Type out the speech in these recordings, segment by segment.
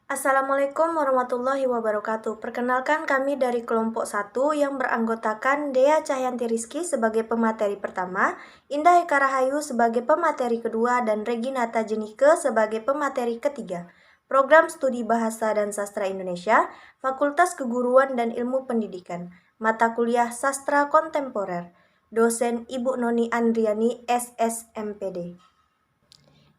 Assalamualaikum warahmatullahi wabarakatuh. Perkenalkan kami dari kelompok 1 yang beranggotakan Dea Cahyanti Rizky sebagai pemateri pertama, Indah Eka Rahayu sebagai pemateri kedua, dan Reginata Jenike sebagai pemateri ketiga. Program Studi Bahasa dan Sastra Indonesia, Fakultas Keguruan dan Ilmu Pendidikan, Mata Kuliah Sastra Kontemporer, Dosen Ibu Noni Andriani, SSMPD.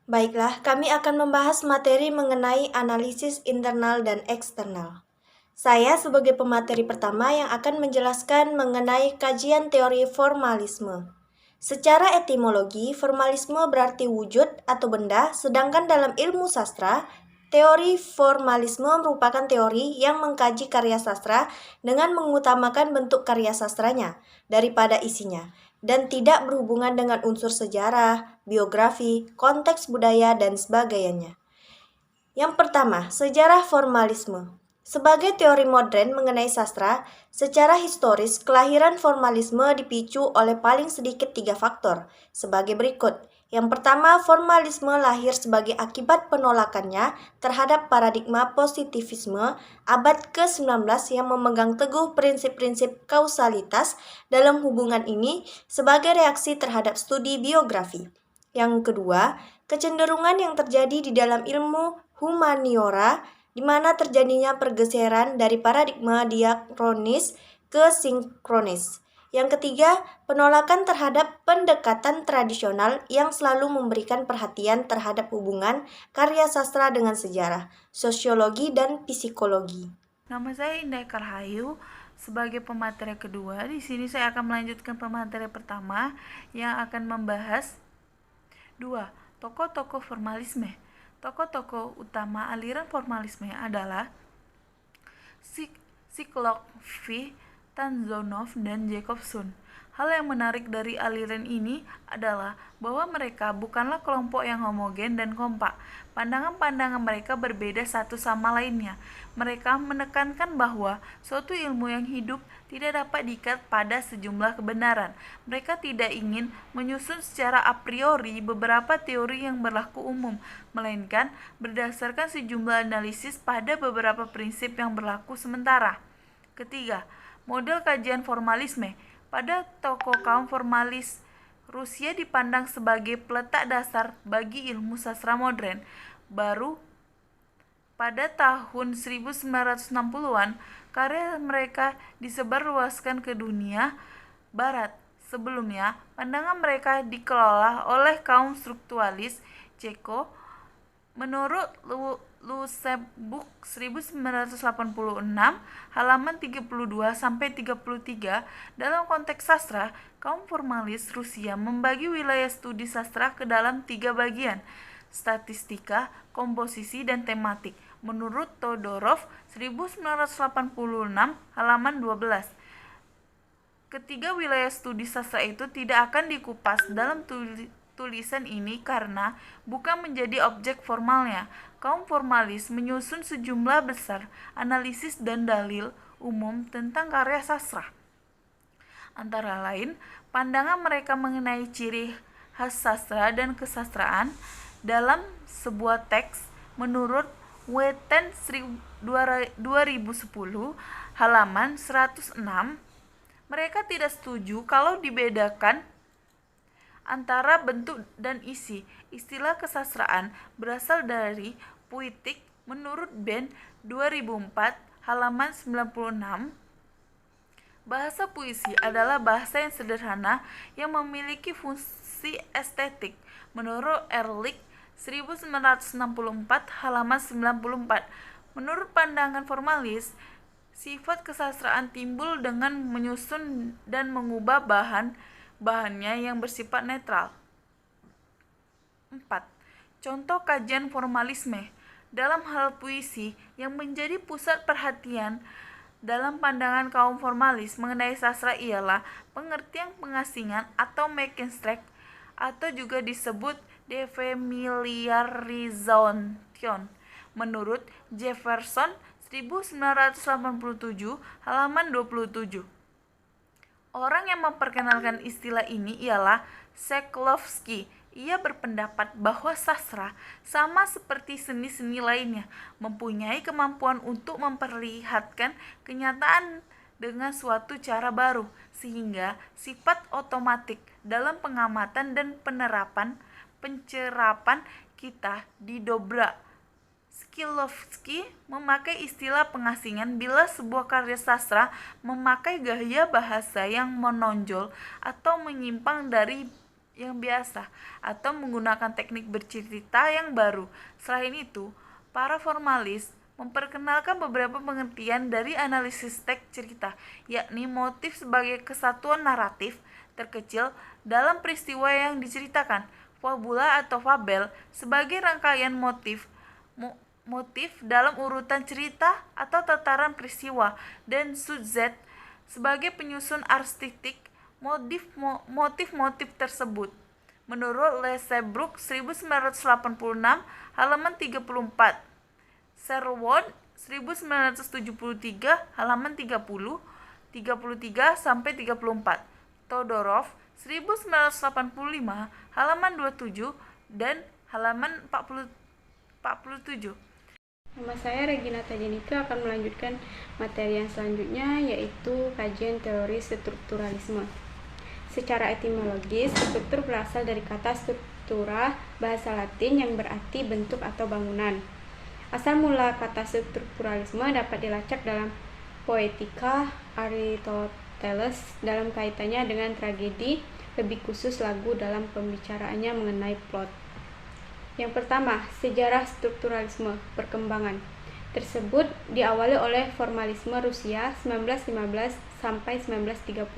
Baiklah, kami akan membahas materi mengenai analisis internal dan eksternal. Saya sebagai pemateri pertama yang akan menjelaskan mengenai kajian teori formalisme. Secara etimologi, formalisme berarti wujud atau benda, sedangkan dalam ilmu sastra, teori formalisme merupakan teori yang mengkaji karya sastra dengan mengutamakan bentuk karya sastranya daripada isinya, dan tidak berhubungan dengan unsur sejarah, biografi, konteks budaya, dan sebagainya. Yang pertama, sejarah formalisme. Sebagai teori modern mengenai sastra, secara historis kelahiran formalisme dipicu oleh paling sedikit 3 faktor, sebagai berikut. Yang pertama, formalisme lahir sebagai akibat penolakannya terhadap paradigma positivisme abad ke-19 yang memegang teguh prinsip-prinsip kausalitas dalam hubungan ini sebagai reaksi terhadap studi biografi. Yang kedua, kecenderungan yang terjadi di dalam ilmu humaniora, di mana terjadinya pergeseran dari paradigma diakronis ke sinkronis. Yang ketiga, penolakan terhadap pendekatan tradisional yang selalu memberikan perhatian terhadap hubungan karya sastra dengan sejarah, sosiologi, dan psikologi. Nama saya Indah Eka Rahayu. Sebagai pemateri kedua, di sini saya akan melanjutkan pemateri pertama yang akan membahas 2. Tokoh-tokoh formalisme. Tokoh-tokoh utama aliran formalisme adalah Siklov, Tanzonov, dan Jacobson. Hal yang menarik dari aliran ini adalah bahwa mereka bukanlah kelompok yang homogen dan kompak. Pandangan-pandangan mereka berbeda satu sama lainnya. Mereka menekankan bahwa suatu ilmu yang hidup tidak dapat diikat pada sejumlah kebenaran. Mereka tidak ingin menyusun secara a priori beberapa teori yang berlaku umum, melainkan berdasarkan sejumlah analisis pada beberapa prinsip yang berlaku sementara. Ketiga, model kajian formalisme. Pada tokoh kaum formalis, Rusia dipandang sebagai peletak dasar bagi ilmu sastra modern. Baru pada tahun 1960-an, karya mereka disebarluaskan ke dunia barat. Sebelumnya, pandangan mereka dikelola oleh kaum strukturalis Ceko. Menurut Lusebuk 1986 halaman 32-33, dalam konteks sastra, kaum formalis Rusia membagi wilayah studi sastra ke dalam 3 bagian: statistika, komposisi, dan tematik. Menurut Todorov 1986 halaman 12, ketiga wilayah studi sastra itu tidak akan dikupas dalam tulisan ini karena bukan menjadi objek formalnya. Kaum formalis menyusun sejumlah besar analisis dan dalil umum tentang karya sastra. Antara lain, pandangan mereka mengenai ciri khas sastra dan kesastraan dalam sebuah teks. Menurut Weten 2010 halaman 106, mereka tidak setuju kalau dibedakan antara bentuk dan isi. Istilah kesastraan berasal dari puitik. Menurut Ben 2004 halaman 96, bahasa puisi adalah bahasa yang sederhana yang memiliki fungsi estetik. Menurut Ehrlich 1964 halaman 94, menurut pandangan formalis, sifat kesastraan timbul dengan menyusun dan mengubah bahannya yang bersifat netral. 4. Contoh kajian formalisme. Dalam hal puisi, yang menjadi pusat perhatian dalam pandangan kaum formalis mengenai sastra ialah pengertian pengasingan atau Mackenstreck, atau juga disebut defamiliarization. Menurut Jefferson 1987 halaman 27. Orang yang memperkenalkan istilah ini ialah Shklovsky. Ia berpendapat bahwa sastra, sama seperti seni-seni lainnya, mempunyai kemampuan untuk memperlihatkan kenyataan dengan suatu cara baru, sehingga sifat otomatik dalam pengamatan dan pencerapan kita didobrak. Shklovsky memakai istilah pengasingan bila sebuah karya sastra memakai gaya bahasa yang menonjol atau menyimpang dari yang biasa, atau menggunakan teknik bercerita yang baru. Selain itu, para formalis memperkenalkan beberapa pengertian dari analisis teks cerita, yakni motif sebagai kesatuan naratif terkecil dalam peristiwa yang diceritakan, fabula atau fabel sebagai rangkaian motif dalam urutan cerita atau tataran peristiwa, dan subjek sebagai penyusun artistik motif-motif tersebut. Menurut Lesebrook 1986 halaman 34, Sherwood 1973 halaman 30, 33 sampai 34, Todorov 1985 halaman 27 dan halaman 47. Nama saya Regina Tajenika akan melanjutkan materi yang selanjutnya, yaitu kajian teori strukturalisme. Secara etimologis, struktur berasal dari kata struktura bahasa Latin yang berarti bentuk atau bangunan. Asal mula kata strukturalisme dapat dilacak dalam Poetika Aristoteles dalam kaitannya dengan tragedi, lebih khusus lagu dalam pembicaraannya mengenai plot. Yang pertama, sejarah strukturalisme perkembangan tersebut diawali oleh formalisme Rusia 1915 sampai 1930,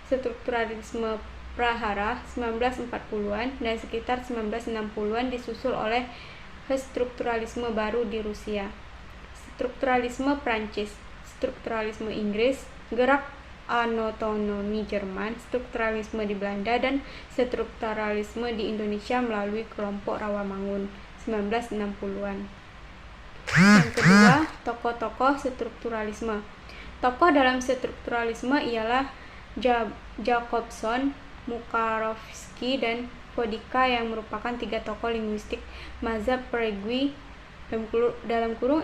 strukturalisme Prahara 1940-an, dan sekitar 1960-an disusul oleh strukturalisme baru di Rusia, strukturalisme Prancis, strukturalisme Inggris, gerak anotonomi Jerman, strukturalisme di Belanda, dan strukturalisme di Indonesia melalui kelompok Rawamangun 1960-an. Yang kedua, tokoh-tokoh strukturalisme. Tokoh dalam strukturalisme ialah Jacobson, Mukarovsky, dan Vodicka yang merupakan tiga tokoh linguistik mazhab Perugui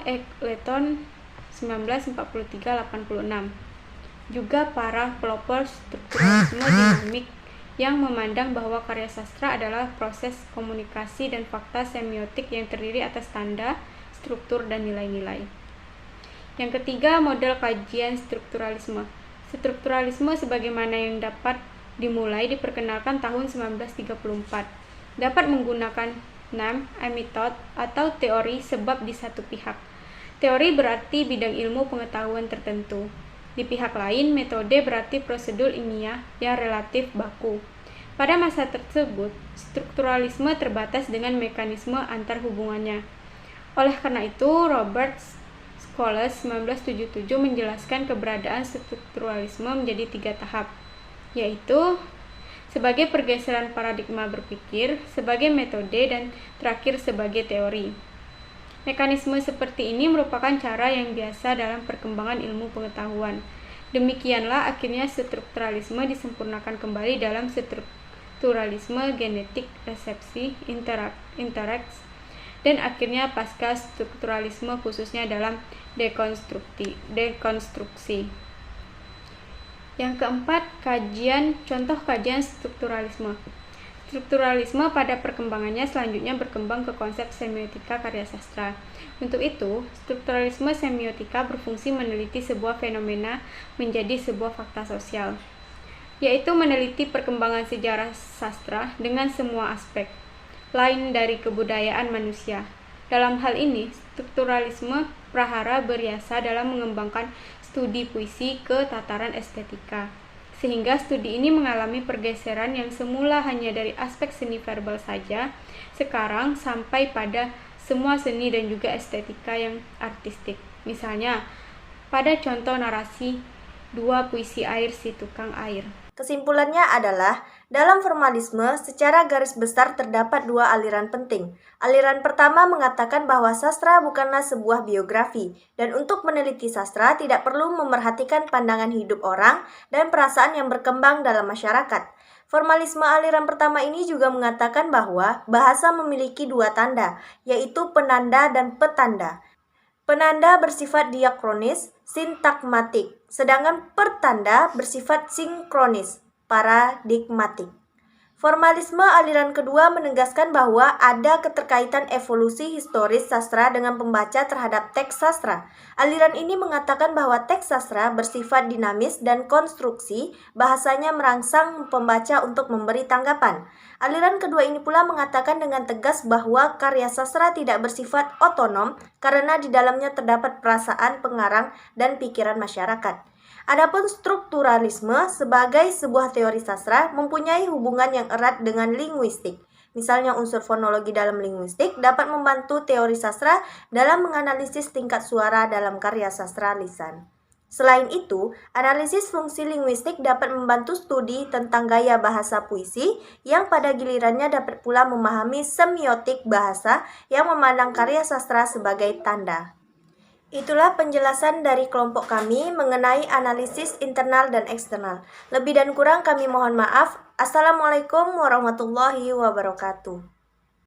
(Eccleton 1943-86). Juga para pelopor strukturalisme dinamik yang memandang bahwa karya sastra adalah proses komunikasi dan fakta semiotik yang terdiri atas tanda, struktur, dan nilai-nilai. Yang ketiga, model kajian strukturalisme. Strukturalisme sebagaimana yang dapat dimulai diperkenalkan tahun 1934. Dapat menggunakan NAM, method, atau teori sebab di satu pihak. Teori berarti bidang ilmu pengetahuan tertentu. Di pihak lain, metode berarti prosedur ilmiah yang relatif baku. Pada masa tersebut, strukturalisme terbatas dengan mekanisme antar hubungannya. Oleh karena itu, Robert Scholes 1977 menjelaskan keberadaan strukturalisme menjadi 3 tahap, yaitu sebagai pergeseran paradigma berpikir, sebagai metode, dan terakhir sebagai teori. Mekanisme seperti ini merupakan cara yang biasa dalam perkembangan ilmu pengetahuan. Demikianlah akhirnya strukturalisme disempurnakan kembali dalam strukturalisme genetik resepsi interaksi, dan akhirnya pasca strukturalisme khususnya dalam dekonstruksi. Yang keempat, contoh kajian strukturalisme. Strukturalisme pada perkembangannya selanjutnya berkembang ke konsep semiotika karya sastra. Untuk itu, strukturalisme semiotika berfungsi meneliti sebuah fenomena menjadi sebuah fakta sosial, yaitu meneliti perkembangan sejarah sastra dengan semua aspek lain dari kebudayaan manusia. Dalam hal ini, strukturalisme Prahara berjasa dalam mengembangkan studi puisi ke tataran estetika, sehingga studi ini mengalami pergeseran yang semula hanya dari aspek seni verbal saja, sekarang sampai pada semua seni dan juga estetika yang artistik. Misalnya, pada contoh narasi Dua Puisi Air Si Tukang Air. Kesimpulannya adalah, dalam formalisme, secara garis besar terdapat 2 aliran penting. Aliran pertama mengatakan bahwa sastra bukanlah sebuah biografi, dan untuk meneliti sastra tidak perlu memerhatikan pandangan hidup orang dan perasaan yang berkembang dalam masyarakat. Formalisme aliran pertama ini juga mengatakan bahwa bahasa memiliki dua tanda, yaitu penanda dan petanda. Penanda bersifat diakronis, sintagmatik, sedangkan pertanda bersifat sinkronis, paradigmatik. Formalisme aliran kedua menegaskan bahwa ada keterkaitan evolusi historis sastra dengan pembaca terhadap teks sastra. Aliran ini mengatakan bahwa teks sastra bersifat dinamis dan konstruksi bahasanya merangsang pembaca untuk memberi tanggapan. Aliran kedua ini pula mengatakan dengan tegas bahwa karya sastra tidak bersifat otonom karena di dalamnya terdapat perasaan pengarang dan pikiran masyarakat. Adapun strukturalisme sebagai sebuah teori sastra mempunyai hubungan yang erat dengan linguistik. Misalnya unsur fonologi dalam linguistik dapat membantu teori sastra dalam menganalisis tingkat suara dalam karya sastra lisan. Selain itu, analisis fungsi linguistik dapat membantu studi tentang gaya bahasa puisi yang pada gilirannya dapat pula memahami semiotik bahasa yang memandang karya sastra sebagai tanda. Itulah penjelasan dari kelompok kami mengenai analisis internal dan eksternal. Lebih dan kurang kami mohon maaf. Assalamualaikum warahmatullahi wabarakatuh.